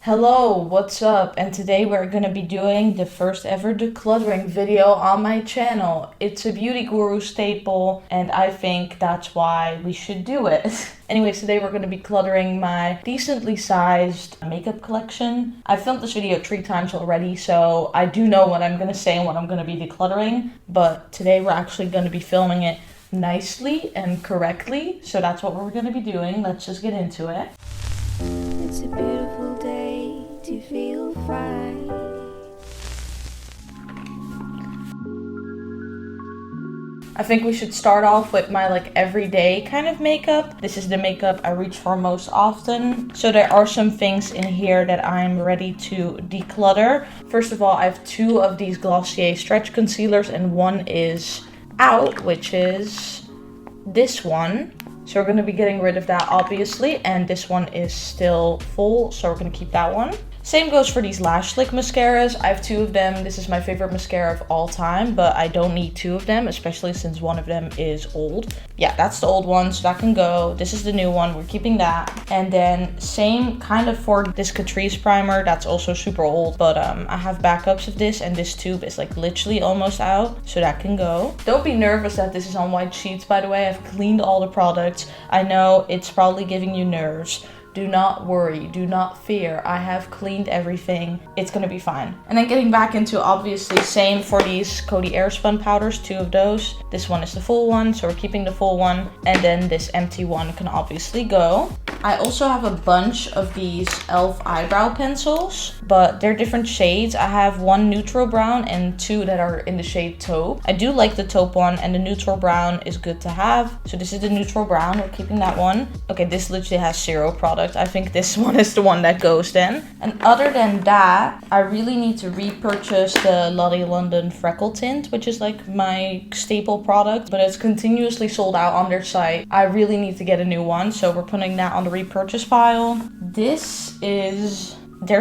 Hello, what's up? And today we're gonna be doing the first ever decluttering video on my channel. It's a beauty guru staple and I think that's why we should do it. Anyways, today we're gonna be cluttering my decently sized makeup collection. I filmed this video 3 times already, so I do know what I'm gonna say and what I'm gonna be decluttering, but today we're actually gonna be filming it nicely and correctly, so that's what we're gonna be doing. Let's just get into it. It's a beautiful day to feel fine. I think we should start off with my everyday kind of makeup. This is the makeup I reach for most often. So there are some things in here that I'm ready to declutter. First of all, I have 2 of these Glossier stretch concealers and one is out, which is this one. So we're going to be getting rid of that obviously, and this one is still full, so we're going to keep that one. Same goes for these lash slick mascaras. I have 2 of them. This is my favorite mascara of all time, but I don't need 2 of them, especially since one of them is old. Yeah, that's the old one, so that can go. This is the new one, we're keeping that. And then same kind of for this Catrice primer, that's also super old, but I have backups of this, and this tube is literally almost out, so that can go. Don't be nervous that this is on white sheets, by the way. I've cleaned all the products. I know it's probably giving you nerves. Do not worry, do not fear. I have cleaned everything. It's gonna be fine. And then getting back into obviously same for these Coty Airspun powders, 2 of those. This one is the full one, so we're keeping the full one. And then this empty one can obviously go. I also have a bunch of these e.l.f. eyebrow pencils, but they're different shades. I have 1 neutral brown and 2 that are in the shade taupe. I do like the taupe one, and the neutral brown is good to have. So this is the neutral brown, we're keeping that one. Okay, this literally has 0 product. I think this one is the one that goes then. And other than that, I really need to repurchase the Lottie London Freckle Tint, which is my staple product, but it's continuously sold out on their site. I really need to get a new one, so we're putting that on the repurchase pile. There's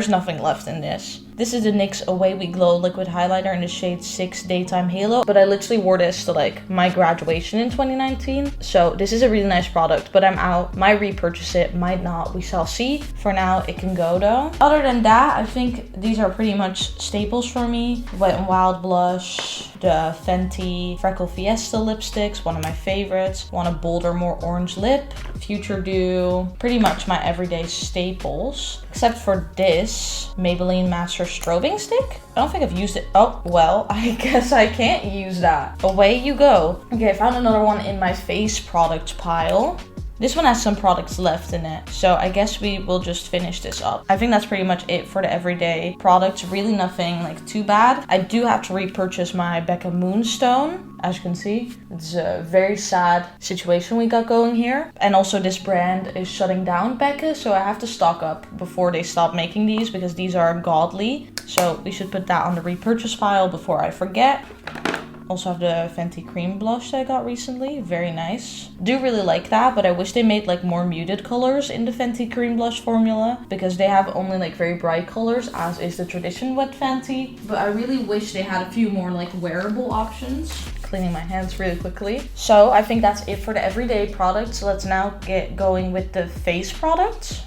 nothing left in this. This is the NYX Away We Glow liquid highlighter in the shade 6 Daytime Halo, but I literally wore this to my graduation in 2019. So this is a really nice product, but I'm out. Might repurchase it, might not, we shall see. For now, it can go though. Other than that, I think these are pretty much staples for me. Wet n Wild blush, the Fenty Freckle Fiesta lipsticks, one of my favorites. Want a bolder, more orange lip. Future Dew, pretty much my everyday staples. Except for this Maybelline Master Strobing Stick. I don't think I've used it. Oh, well, I guess I can't use that. Away you go. Okay, I found another one in my face products pile. This one has some products left in it, so I guess we will just finish this up. I think that's pretty much it for the everyday products. Really nothing too bad. I do have to repurchase my Becca Moonstone. As you can see, it's a very sad situation we got going here. And also this brand is shutting down Becca, so I have to stock up before they stop making these because these are godly. So we should put that on the repurchase pile before I forget. Also have the Fenty Cream Blush that I got recently. Very nice. Do really like that, but I wish they made more muted colors in the Fenty Cream Blush formula, because they have only very bright colors, as is the tradition with Fenty. But I really wish they had a few more wearable options. Cleaning my hands really quickly. So I think that's it for the everyday products. Let's now get going with the face products.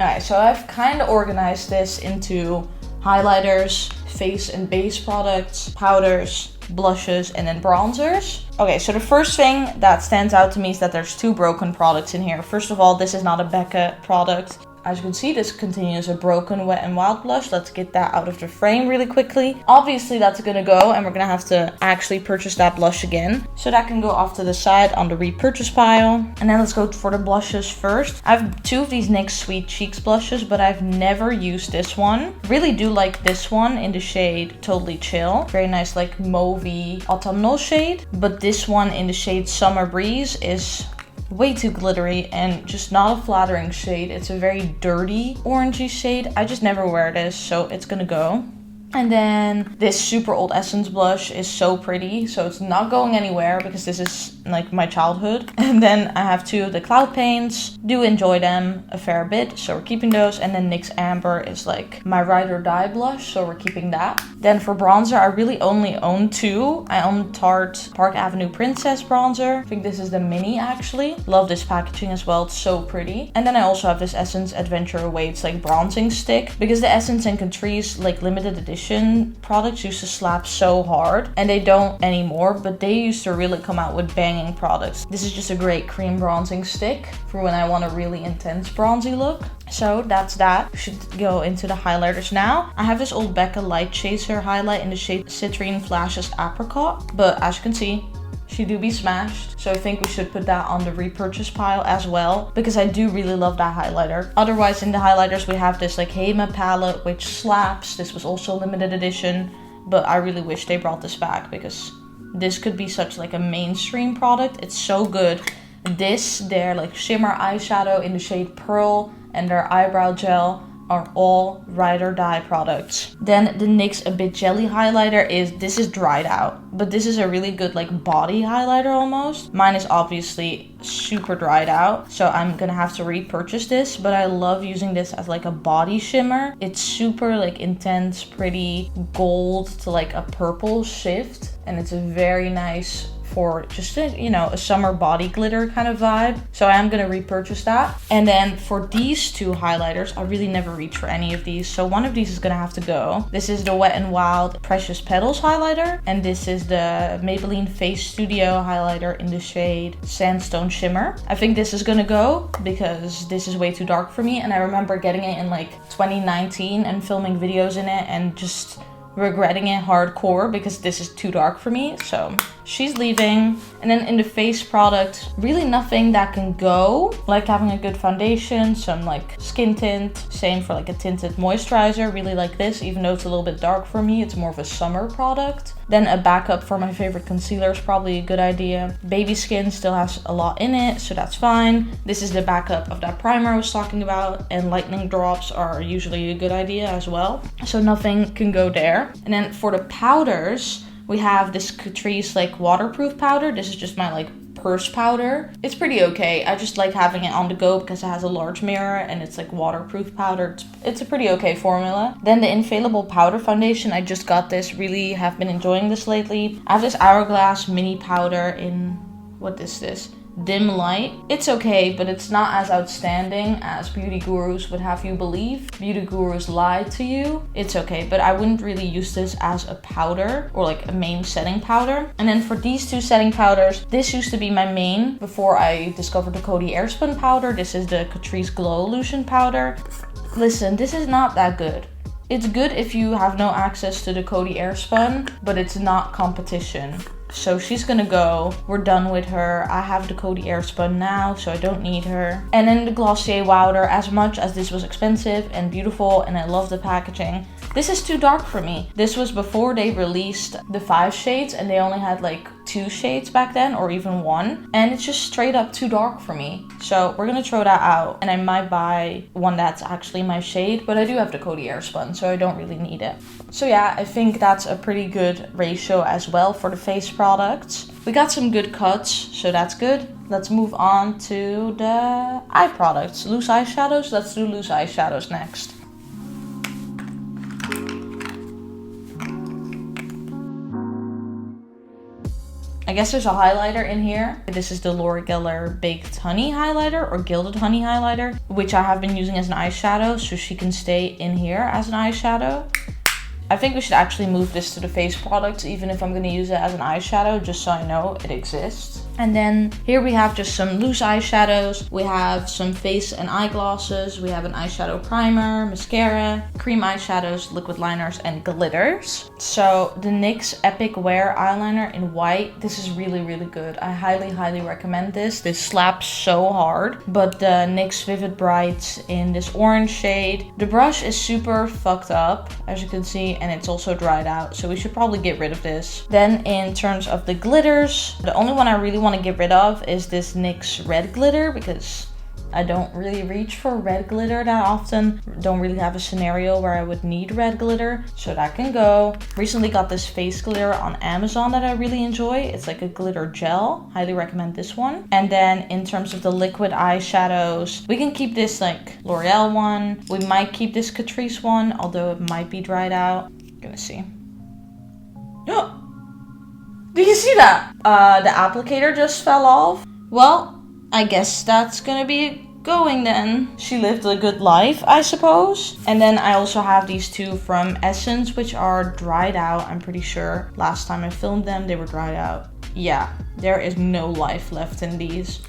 Alright, so I've kind of organized this into highlighters, face and base products, powders, blushes, and then bronzers. Okay, so the first thing that stands out to me is that there's 2 broken products in here. First of all, this is not a Becca product. As you can see, this continues a broken Wet n Wild blush. Let's get that out of the frame really quickly. Obviously, that's gonna go, and we're gonna have to actually purchase that blush again. So that can go off to the side on the repurchase pile. And then let's go for the blushes first. I have 2 of these NYX Sweet Cheeks blushes, but I've never used this one. Really do like this one in the shade Totally Chill. Very nice, mauvey autumnal shade. But this one in the shade Summer Breeze is way too glittery and just not a flattering shade. It's a very dirty orangey shade. I just never wear this, so it's gonna go. And then this super old Essence blush is so pretty, so it's not going anywhere because this is like my childhood. And then I have 2 of the Cloud Paints. Do enjoy them a fair bit, so we're keeping those. And then NYX Amber is like my ride or die blush, so we're keeping that. Then for bronzer, I really only own 2. I own Tarte Park Avenue Princess bronzer. I think this is the mini actually. Love this packaging as well, it's so pretty. And then I also have this Essence Adventure Awaits like bronzing stick, because the Essence and Catrice like limited edition products used to slap so hard, and they don't anymore, but they used to really come out with banging products. This is just a great cream bronzing stick for when I want a really intense bronzy look. So that's that. We should go into the highlighters now. I have this old Becca Light Chaser highlight in the shade Citrine Flashes Apricot, but as you can see, she do be smashed, so I think we should put that on the repurchase pile as well, because I do really love that highlighter. Otherwise, in the highlighters we have this like Hema palette, which slaps. This was also limited edition, but I really wish they brought this back, because this could be such like a mainstream product. It's so good. This, their like shimmer eyeshadow in the shade Pearl, and their eyebrow gel are all ride or die products. Then the NYX A Bit Jelly highlighter this is dried out, but this is a really good like body highlighter almost. Mine is obviously super dried out, so I'm gonna have to repurchase this, but I love using this as like a body shimmer. It's super like intense, pretty gold to like a purple shift, and it's a very nice for just a, you know, a summer body glitter kind of vibe. So I am gonna repurchase that. And then for these 2 highlighters, I really never reach for any of these, so one of these is gonna have to go. This is the Wet n Wild Precious Petals highlighter, and this is the Maybelline Face Studio highlighter in the shade Sandstone Shimmer. I think this is gonna go because this is way too dark for me, and I remember getting it in like 2019 and filming videos in it and just regretting it hardcore because this is too dark for me, so she's leaving. And then in the face product, really nothing that can go. Like having a good foundation, some like skin tint, same for like a tinted moisturizer, really like this, even though it's a little bit dark for me, it's more of a summer product. Then a backup for my favorite concealer is probably a good idea. Baby Skin still has a lot in it, so that's fine. This is the backup of that primer I was talking about, and lightning drops are usually a good idea as well, so nothing can go there. And then for the powders, we have this Catrice like waterproof powder. This is just my like purse powder. It's pretty okay. I just like having it on the go because it has a large mirror and it's like waterproof powder. It's a pretty okay formula. Then the Infallible Powder Foundation, I just got this. Really have been enjoying this lately. I have this Hourglass mini powder in, what is this? Dim Light. It's okay, but it's not as outstanding as beauty gurus would have you believe. Beauty gurus lie to you. It's okay, but I wouldn't really use this as a powder or like a main setting powder. And then for these 2 setting powders, this used to be my main before I discovered the Coty Airspun powder. This is the Catrice Glow Illusion powder. Listen, this is not that good. It's good if you have no access to the Coty Airspun, but it's not competition. So she's gonna go. We're done with her. I have the Coty Airspun now, so I don't need her. And then the Glossier Wowder, as much as this was expensive and beautiful and I love the packaging, this is too dark for me. This was before they released the 5 shades, and they only had like 2 shades back then, or even 1. And it's just straight up too dark for me. So we're gonna throw that out, and I might buy one that's actually my shade, but I do have the Coty Airspun, so I don't really need it. So yeah, I think that's a pretty good ratio as well for the face products. We got some good cuts, so that's good. Let's move on to the eye products. Loose eyeshadows. Let's do loose eyeshadows next. I guess there's a highlighter in here. This is the Laura Geller Baked Honey highlighter, or Gilded Honey highlighter, which I have been using as an eyeshadow, so she can stay in here as an eyeshadow. I think we should actually move this to the face products, even if I'm going to use it as an eyeshadow, just so I know it exists. And then here we have just some loose eyeshadows. We have some face and eyeglosses. We have an eyeshadow primer, mascara, cream eyeshadows, liquid liners, and glitters. So the NYX Epic Wear eyeliner in white. This is really, really good. I highly, highly recommend this. This slaps so hard. But the NYX Vivid Bright in this orange shade. The brush is super fucked up, as you can see, and it's also dried out. So we should probably get rid of this. Then in terms of the glitters, the only one I really want to get rid of is this NYX red glitter, because I don't really reach for red glitter that often. Don't really have a scenario where I would need red glitter, so that can go. Recently got this face glitter on Amazon that I really enjoy. It's like a glitter gel. Highly recommend this one. And then in terms of the liquid eyeshadows, we can keep this like L'Oreal one. We might keep this Catrice one, although it might be dried out. Gonna see. Do you see that? The applicator just fell off. Well, I guess that's gonna be going then. She lived a good life, I suppose. And then I also have these two from Essence, which are dried out. I'm pretty sure last time I filmed them, they were dried out. Yeah, there is no life left in these.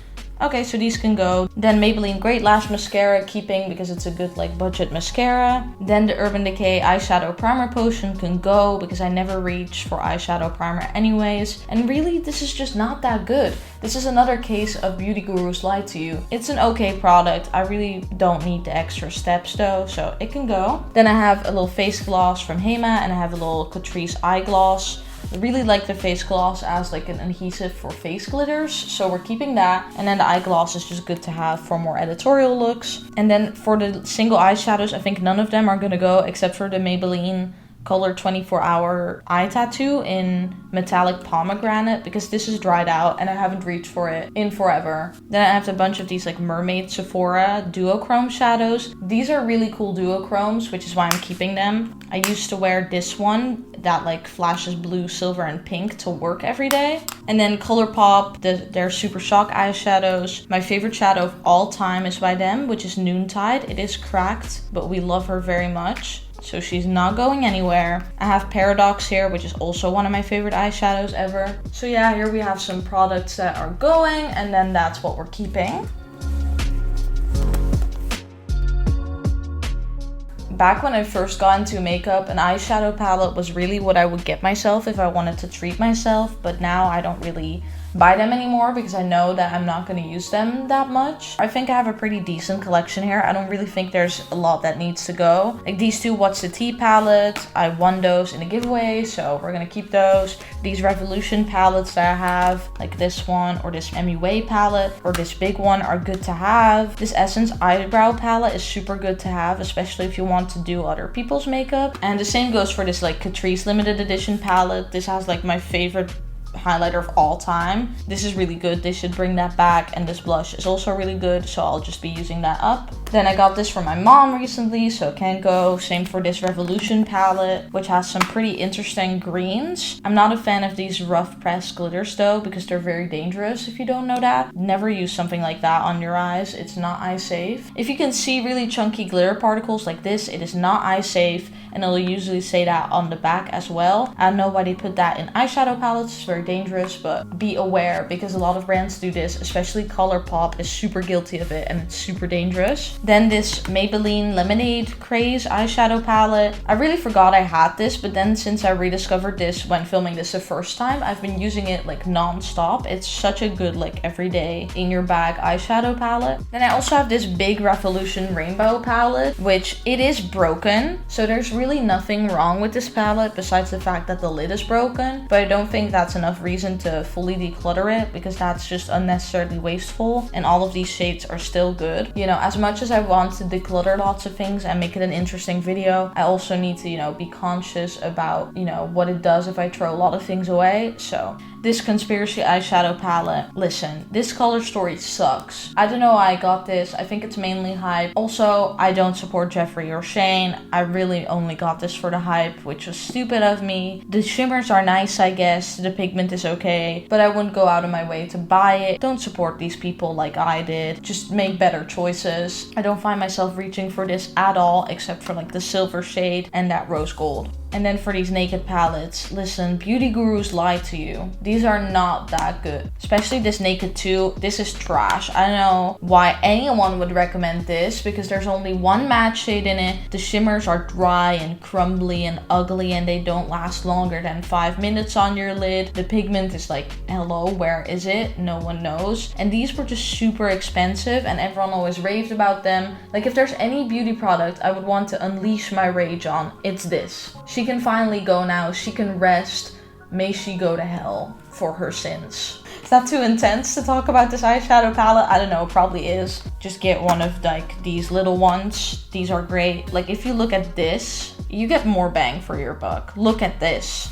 Okay, so these can go. Then Maybelline Great Lash Mascara, keeping because it's a good like budget mascara. Then the Urban Decay Eyeshadow Primer Potion can go because I never reach for eyeshadow primer anyways. And really, this is just not that good. This is another case of beauty gurus lie to you. It's an okay product. I really don't need the extra steps though, so it can go. Then I have a little face gloss from Hema and I have a little Catrice eye gloss. I really like the face gloss as like an adhesive for face glitters, so we're keeping that. And then the eye gloss is just good to have for more editorial looks. And then for the single eyeshadows, I think none of them are gonna go except for the Maybelline Color 24 Hour Eye Tattoo in metallic pomegranate, because this is dried out and I haven't reached for it in forever. Then I have a bunch of these like Mermaid Sephora duochrome shadows. These are really cool duochromes, which is why I'm keeping them. I used to wear this one that like flashes blue, silver, and pink to work every day. And then ColourPop, their Super Shock eyeshadows. My favorite shadow of all time is by them, which is Noontide. It is cracked, but we love her very much, so she's not going anywhere. I have Paradox here, which is also one of my favorite eyeshadows ever. So yeah, here we have some products that are going, and then that's what we're keeping. Back when I first got into makeup, an eyeshadow palette was really what I would get myself if I wanted to treat myself, but now I don't really buy them anymore because I know that I'm not going to use them that much. I think I have a pretty decent collection here. I don't really think there's a lot that needs to go. Like these two What's the Tea palettes, I won those in a giveaway, so we're going to keep those. These Revolution palettes that I have, like this one or this MUA palette or this big one, are good to have. This Essence eyebrow palette is super good to have, especially if you want to do other people's makeup. And the same goes for this like Catrice limited edition palette. This has like my favorite highlighter of all time. This is really good. They should bring that back. And this blush is also really good, so I'll just be using that up. Then I got this from my mom recently, so it can go. Same for this Revolution palette, which has some pretty interesting greens. I'm not a fan of these rough pressed glitters though, because they're very dangerous if you don't know that. Never use something like that on your eyes. It's not eye safe. If you can see really chunky glitter particles like this, it is not eye safe, and it'll usually say that on the back as well. I don't know why they put that in eyeshadow palettes. It's very dangerous, but be aware because a lot of brands do this, especially ColourPop is super guilty of it and it's super dangerous. Then this Maybelline Lemonade Craze eyeshadow palette. I really forgot I had this, but then since I rediscovered this when filming this the first time, I've been using it like non-stop. It's such a good like everyday in your bag eyeshadow palette. Then I also have this big Revolution Rainbow palette, which it is broken, so there's really nothing wrong with this palette besides the fact that the lid is broken, but I don't think that's enough reason to fully declutter it because that's just unnecessarily wasteful, and all of these shades are still good. You know, as much as I want to declutter lots of things and make it an interesting video, I also need to, you know, be conscious about, you know, what it does if I throw a lot of things away. So this Conspiracy eyeshadow palette, listen, this color story sucks. I don't know why I got this. I think it's mainly hype. Also, I don't support Jeffree or Shane. I really only got this for the hype, which was stupid of me. The shimmers are nice, I guess. The pigment is okay, but I wouldn't go out of my way to buy it. Don't support these people like I did. Just make better choices. I don't find myself reaching for this at all, except for like the silver shade and that rose gold. And then for these naked palettes, listen, beauty gurus lie to you. These are not that good. Especially this Naked 2. This is trash. I don't know why anyone would recommend this because there's only one matte shade in it. The shimmers are dry and crumbly and ugly and they don't last longer than 5 minutes on your lid. The pigment is like, hello, where is it? No one knows. And these were just super expensive and everyone always raved about them. Like if there's any beauty product I would want to unleash my rage on, it's this. She can finally go now. She can rest. May she go to hell for her sins. Is that too intense to talk about this eyeshadow palette? I don't know, it probably is. Just get one of like these little ones. These are great. Like if you look at this, you get more bang for your buck. Look at this.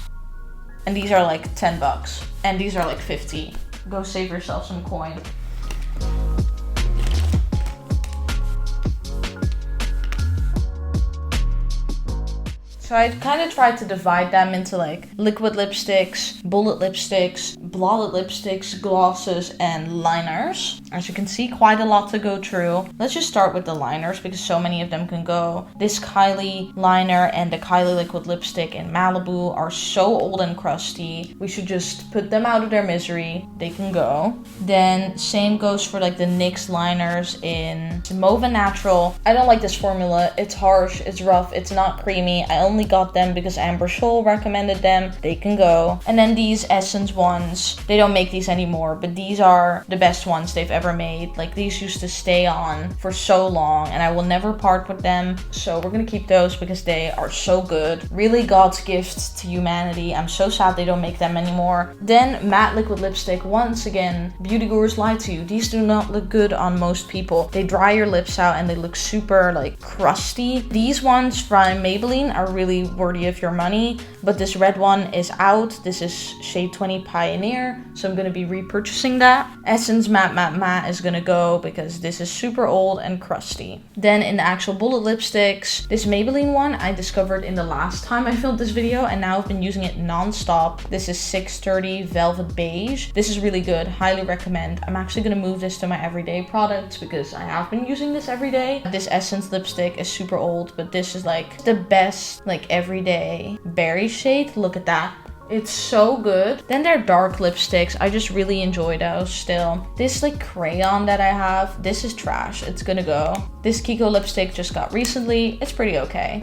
And these are like 10 bucks. And these are like 50. Go save yourself some coin. So I kind of tried to divide them into like liquid lipsticks, bullet lipsticks, blotted lipsticks, glosses, and liners. As you can see, quite a lot to go through. Let's just start with the liners because so many of them can go. This Kylie liner and the Kylie liquid lipstick in Malibu are so old and crusty. We should just put them out of their misery. They can go. Then same goes for like the NYX liners in Mauve Natural. I don't like this formula. It's harsh, it's rough, it's not creamy. I only got them because Amber Scholl recommended them. They can go. And then these Essence ones, they don't make these anymore, but these are the best ones they've ever made. Like these used to stay on for so long and I will never part with them. So we're gonna keep those because they are so good. Really God's gift to humanity. I'm so sad they don't make them anymore. Then matte liquid lipstick. Once again, beauty gurus lie to you. These do not look good on most people. They dry your lips out and they look super like crusty. These ones from Maybelline are really worthy of your money, but this red one is out. This is shade 20 Pioneer, so I'm going to be repurchasing that. Essence Matte is going to go because this is super old and crusty. Then in the actual bullet lipsticks, this Maybelline one I discovered in the last time I filmed this video and now I've been using it non-stop. This is 630 Velvet Beige. This is really good, highly recommend. I'm actually going to move this to my everyday products because I have been using this every day. This Essence lipstick is super old, but this is like the best like everyday berry shade. Look at that. It's so good. Then their dark lipsticks, I just really enjoy those still. This like crayon that I have, this is trash. It's gonna go. This Kiko lipstick just got recently. It's pretty okay.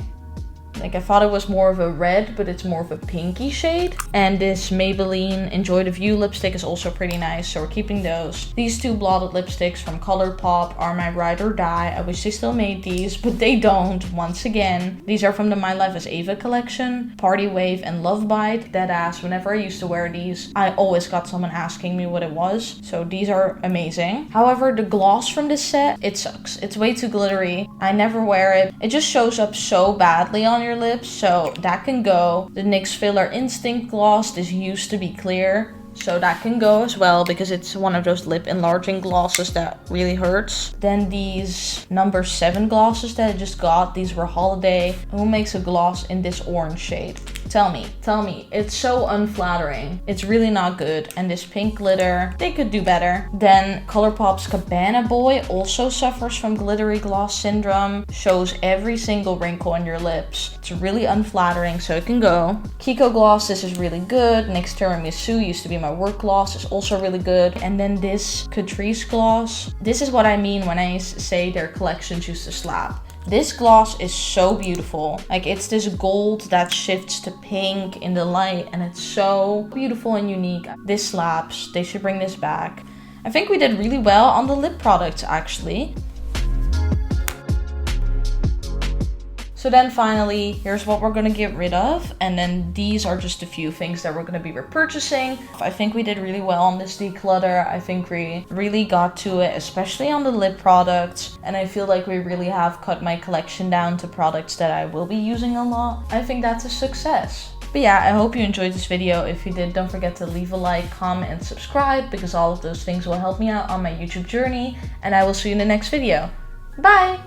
Like I thought it was more of a red, but it's more of a pinky shade. And this Maybelline Enjoy the View lipstick is also pretty nice, so we're keeping those. These two blotted lipsticks from ColourPop are my ride or die. I wish they still made these, but they don't, once again. These are from the My Life as Ava collection. Party Wave and Love Bite. Deadass, whenever I used to wear these, I always got someone asking me what it was. So these are amazing. However, the gloss from this set, it sucks. It's way too glittery. I never wear it. It just shows up so badly on your lips, so that can go. The NYX Filler Instinct Gloss, this used to be clear, so that can go as well because it's one of those lip enlarging glosses that really hurts. Then these number 7 glosses that I just got, these were holiday. Who makes a gloss in this orange shade? Tell me, it's so unflattering. It's really not good. And this pink glitter, they could do better. Then ColourPop's Cabana Boy also suffers from glittery gloss syndrome. Shows every single wrinkle on your lips. It's really unflattering, so it can go. Kiko Gloss, this is really good. NYX Tiramisu used to be my work gloss, is also really good. And then this Catrice gloss. This is what I mean when I say their collections used to slap. This gloss is so beautiful. Like it's this gold that shifts to pink in the light and it's so beautiful and unique. This slaps. They should bring this back. I think we did really well on the lip products actually. So then finally, here's what we're gonna get rid of. And then these are just a few things that we're gonna be repurchasing. I think we did really well on this declutter. I think we really got to it, especially on the lip products. And I feel like we really have cut my collection down to products that I will be using a lot. I think that's a success. But yeah, I hope you enjoyed this video. If you did, don't forget to leave a like, comment, and subscribe because all of those things will help me out on my YouTube journey. And I will see you in the next video. Bye!